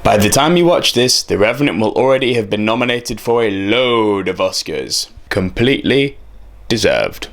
By the time you watch this, The Revenant will already have been nominated for a load of Oscars. Completely deserved.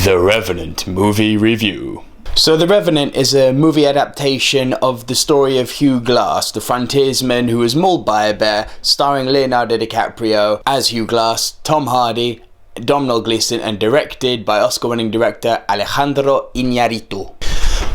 The Revenant movie review. So The Revenant is a movie adaptation of the story of Hugh Glass, the frontiersman who was mauled by a bear, starring Leonardo DiCaprio as Hugh Glass, Tom Hardy, Domnhall Gleeson, and directed by Oscar-winning director Alejandro Iñarritu.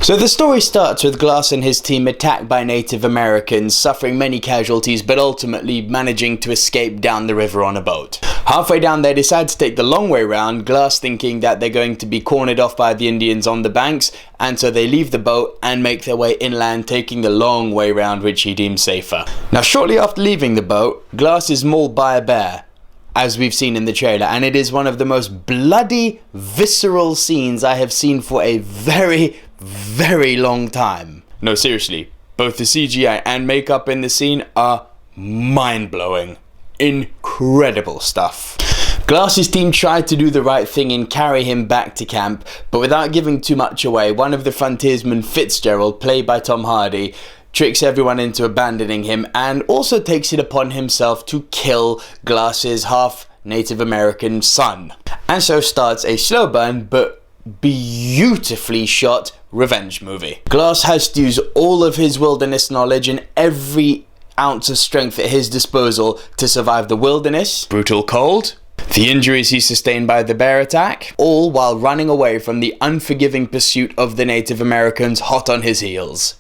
So the story starts with Glass and his team attacked by Native Americans, suffering many casualties but ultimately managing to escape down the river on a boat. Halfway down they decide to take the long way round, Glass thinking that they're going to be cornered off by the Indians on the banks, and so they leave the boat and make their way inland, taking the long way round which he deems safer. Now shortly after leaving the boat, Glass is mauled by a bear, as we've seen in the trailer, and it is one of the most bloody, visceral scenes I have seen for a very, very long time. No, seriously, both the CGI and makeup in the scene are mind-blowing. Incredible stuff. Glass's team tried to do the right thing and carry him back to camp, but without giving too much away, one of the frontiersmen, Fitzgerald, played by Tom Hardy, tricks everyone into abandoning him and also takes it upon himself to kill Glass's half Native American son. And so starts a slow burn but beautifully shot revenge movie. Glass has to use all of his wilderness knowledge and every ounce of strength at his disposal to survive the wilderness, brutal cold, the injuries he sustained by the bear attack, all while running away from the unforgiving pursuit of the Native Americans hot on his heels.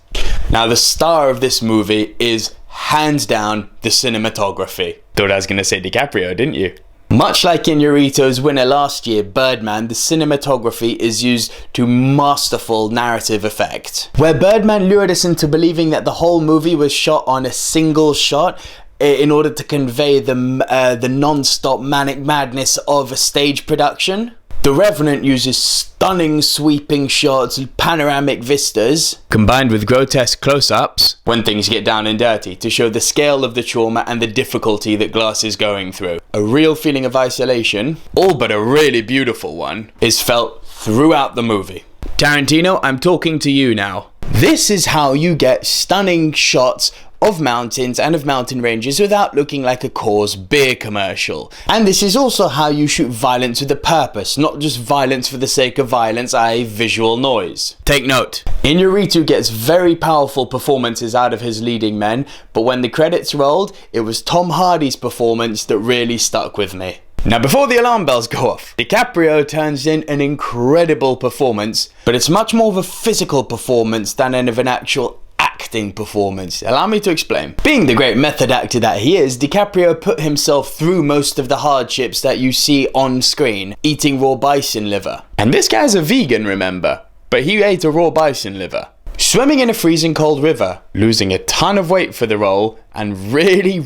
Now the star of this movie is hands down the cinematography. Thought I was going to say DiCaprio, didn't you? Much like Iñarritu's winner last year, Birdman, the cinematography is used to masterful narrative effect. Where Birdman lured us into believing that the whole movie was shot on a single shot in order to convey the non-stop manic madness of a stage production, The Revenant uses stunning sweeping shots and panoramic vistas, combined with grotesque close-ups, when things get down and dirty, to show the scale of the trauma and the difficulty that Glass is going through. A real feeling of isolation, all but a really beautiful one, is felt throughout the movie. Tarantino, I'm talking to you now. This is how you get stunning shots of mountains and of mountain ranges without looking like a Coors beer commercial. And this is also how you shoot violence with a purpose, not just violence for the sake of violence, i.e. visual noise. Take note, Iñarritu gets very powerful performances out of his leading men, but when the credits rolled, it was Tom Hardy's performance that really stuck with me. Now before the alarm bells go off, DiCaprio turns in an incredible performance, but it's much more of a physical performance than of an actual acting performance. Allow me to explain. Being the great method actor that he is, DiCaprio put himself through most of the hardships that you see on screen, eating raw bison liver. And this guy's a vegan, remember, but he ate a raw bison liver. Swimming in a freezing cold river, losing a ton of weight for the role, and really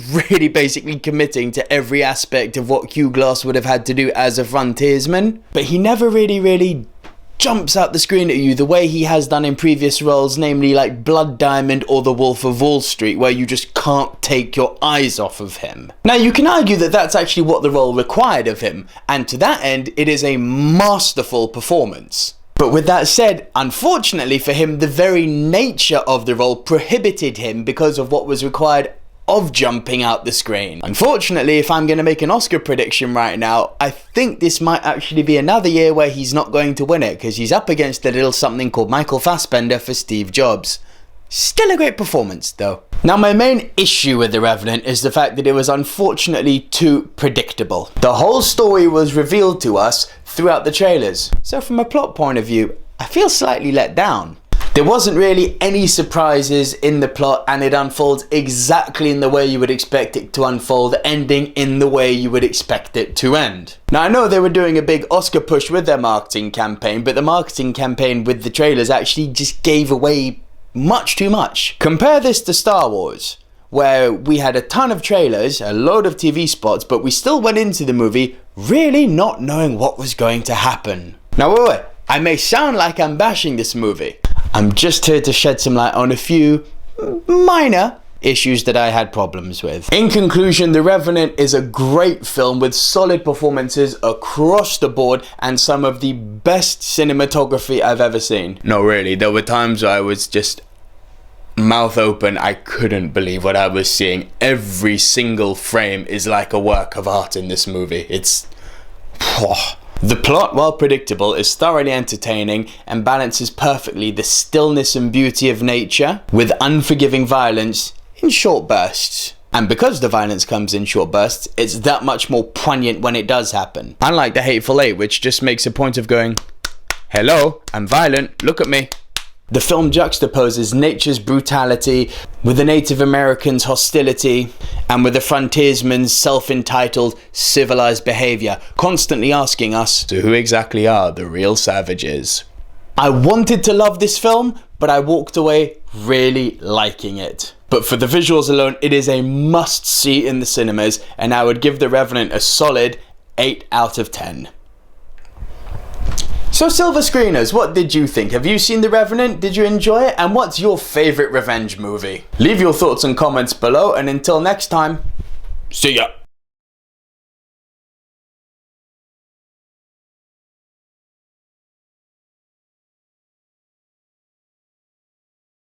basically committing to every aspect of what Hugh Glass would have had to do as a frontiersman. But he never really jumps out the screen at you the way he has done in previous roles, namely like Blood Diamond or The Wolf of Wall Street, where you just can't take your eyes off of him. Now you can argue that that's actually what the role required of him, and to that end it is a masterful performance. But with that said, unfortunately for him, the very nature of the role prohibited him because of what was required of jumping out the screen. Unfortunately, if I'm going to make an Oscar prediction right now, I think this might actually be another year where he's not going to win it, because he's up against a little something called Michael Fassbender for Steve Jobs. Still a great performance though. Now my main issue with The Revenant is the fact that it was unfortunately too predictable. The whole story was revealed to us throughout the trailers, so from a plot point of view, I feel slightly let down. There wasn't really any surprises in the plot, and it unfolds exactly in the way you would expect it to unfold, ending in the way you would expect it to end. Now I know they were doing a big Oscar push with their marketing campaign, but the marketing campaign with the trailers actually just gave away much too much. Compare this to Star Wars, where we had a ton of trailers, a load of TV spots, but we still went into the movie really not knowing what was going to happen. Now wait, I may sound like I'm bashing this movie. I'm just here to shed some light on a few minor issues that I had problems with. In conclusion, The Revenant is a great film with solid performances across the board and some of the best cinematography I've ever seen. No, really, there were times where I was just mouth open. I couldn't believe what I was seeing. Every single frame is like a work of art in this movie. It's... The plot, while predictable, is thoroughly entertaining and balances perfectly the stillness and beauty of nature with unforgiving violence in short bursts. And because the violence comes in short bursts, it's that much more poignant when it does happen. Unlike The Hateful Eight, which just makes a point of going, hello, I'm violent, look at me. The film juxtaposes nature's brutality with the Native Americans' hostility and with the frontiersman's self-entitled, civilized behavior, constantly asking us, so who exactly are the real savages? I wanted to love this film, but I walked away really liking it. But for the visuals alone, it is a must-see in the cinemas, and I would give The Revenant a solid 8 out of 10. So silver screeners, what did you think? Have you seen The Revenant? Did you enjoy it? And what's your favourite revenge movie? Leave your thoughts and comments below, and until next time, see ya!